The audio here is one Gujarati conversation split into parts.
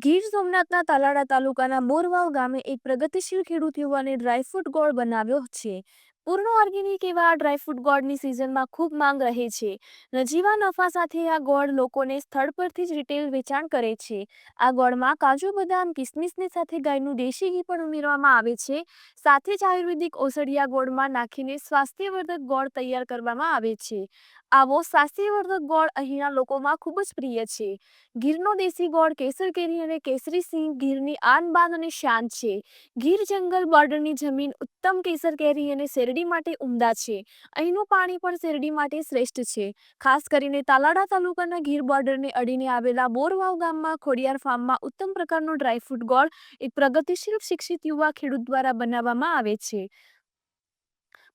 ગીર સોમનાથના તાલાળા તાલુકાના બોરવાવ ગામે એક પ્રગતિશીલ ખેડૂત યુવાને ડ્રાયફ્રૂટ ગોળ બનાવ્યો છે. પૂર્ણ ઓર્ગેનિક એવા આ ડ્રાયફ્રૂટ ગોળની સિઝનમાં ખૂબ માંગ રહે છે. નજીવા નફા સાથે આ ગોળ લોકોને સ્થળ પરથી જ રિટેલ વેચાણ કરે છે. આ ગોળમાં કાજુ બદામ કિસમિસની સાથે ગાયનું દેશી ઘી પણ ઉમેરવામાં આવે છે. સાથે જ આયુર્વેદિક ઔષધિયા ગોળમાં નાખીને સ્વાસ્થ્યવર્ધક ગોળ તૈયાર કરવામાં આવે છે. આવો સ્વાસ્થ્યવર્ધક ગોળ અહીંના લોકોમાં ખૂબ જ પ્રિય છે. ગીરનો દેશી ગોળ કેસર કેરી અને કેસરી સિંહ ગીરની આન બાન અને શાન છે. ગીર જંગલ બોર્ડરની જમીન ઉત્તમ કેસર કેરી અને શેરડી માટે ઉમદા છે. અહીંનું પાણી પણ શેરડી માટે શ્રેષ્ઠ છે. ખાસ કરીને તાલાળા તાલુકાના ગીર બોર્ડરને અડીને આવેલા બોરવાવ ગામમાં ખોડિયાર ફાર્મમાં ઉત્તમ પ્રકારનો ડ્રાયફ્રૂટ ગોળ એક પ્રગતિશીલ શિક્ષિત યુવા ખેડૂત દ્વારા બનાવવામાં આવે છે.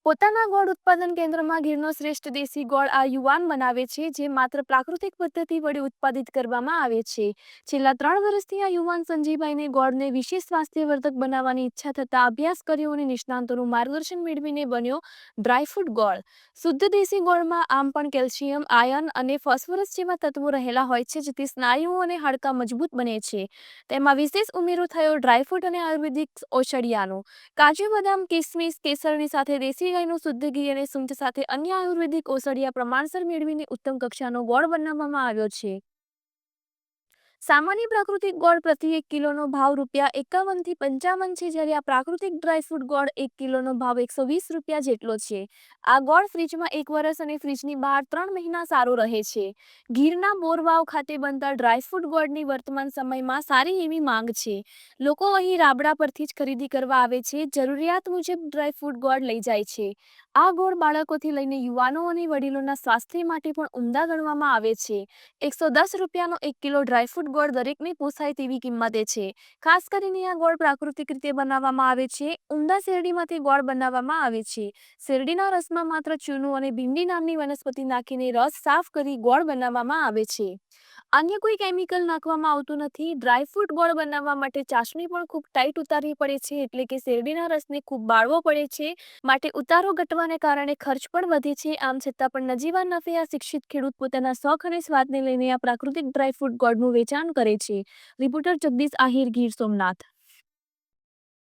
પોતાના ગોળ ઉત્પાદન કેન્દ્રમાં ગીરનો શ્રેષ્ઠ દેશી ગોળ આ યુવાન બનાવે છે, જે માત્ર પ્રાકૃતિક પદ્ધતિ વડે ઉત્પાદિત કરવામાં આવે છે. છેલ્લા 3 વર્ષથી આ યુવાન સંજીભાઈને ગોળને વિશેષ સ્વાસ્થ્યવર્ધક બનાવવાની ઈચ્છા થતાં અભ્યાસ કર્યો અને નિષ્ણાતોનું માર્ગદર્શન મેળવીને બન્યો ડ્રાયફ્રૂટ ગોળ. શુદ્ધ દેશી ગોળમાં આમ પણ કેલ્શિયમ, આયર્ન અને ફોસ્ફરસ જેવા તત્વો રહેલા હોય છે, જેથી સ્નાયુઓ અને હાડકાં મજબૂત બને છે. તેમાં વિશેષ ઉમેરો થયો ડ્રાયફ્રૂટ અને આયુર્વેદિક ઔષધિયાનો. કાજુ બદામ કિસમિસ કેસરની સાથે દેશી ગાયનું શુદ્ધ ઘી અને સૂંઠ સાથે અન્ય આયુર્વેદિક ઔષધિયા પ્રમાણસર મેળવીને ઉત્તમ કક્ષાનો ગોળ બનાવવામાં આવ્યો છે. સામાન્ય પ્રાકૃતિક ગોળ પ્રતિ 1 કિલોનો ભાવ ₹51 થી ₹55 છે, જ્યારે આ પ્રાકૃતિક ડ્રાયફ્રૂટ ગોળ 1 કિલોનો ભાવ ₹120 જેટલો છે. આ ગોળ ફ્રીજમાં 1 વર્ષ અને ફ્રીજની બહાર 3 મહિના સારો રહે છે. ગીરના બોરવાવ ખાતે બનતા ડ્રાયફ્રૂટ ગોળની વર્તમાન સમયમાં સારી એવી માંગ છે. લોકો અહીં રાબડા પરથી જ ખરીદી કરવા આવે છે. જરૂરિયાત મુજબ ડ્રાયફ્રૂટ ગોળ લઈ જાય છે. આ ગોળ બાળકોથી લઈને યુવાનો અને વડીલોના સ્વાસ્થ્ય માટે પણ ઉમદા ગણવામાં આવે છે. ₹110નો 1 કિલો ડ્રાયફ્રૂટ ગોળ દરેકને પોસાય તેવી કિંમતે છે. ખાસ કરીને આ ગોળ પ્રાકૃતિક રીતે બનાવવામાં આવે છે. ઉમદા શેરડીમાંથી ગોળ બનાવવામાં આવે છે. શેરડીના રસમાં માત્ર ચૂનું અને ભીંડી નામની વનસ્પતિ નાખીને રસ સાફ કરી ગોળ બનાવવામાં આવે છે. અન્ય કોઈ કેમિકલ નાખવામાં આવતું નથી. ડ્રાયફ્રૂટ ગોળ બનાવવા માટે ચાસણી પણ ખૂબ ટાઈટ ઉતારવી પડે છે, એટલે કે શેરડીના રસને ખૂબ બાળવો પડે છે. માટે ઉતારો ઘટવાને કારણે ખર્ચ પણ વધે છે. આમ છતાં પણ નજીવા નફે આ શિક્ષિત ખેડૂત પોતાના શોખ અને સ્વાદને લઈને આ પ્રાકૃતિક ડ્રાયફ્રૂટ ગોળનું વેચાણ કરે છે. રિપોર્ટર જગદીશ આહિર, ગીર સોમનાથ.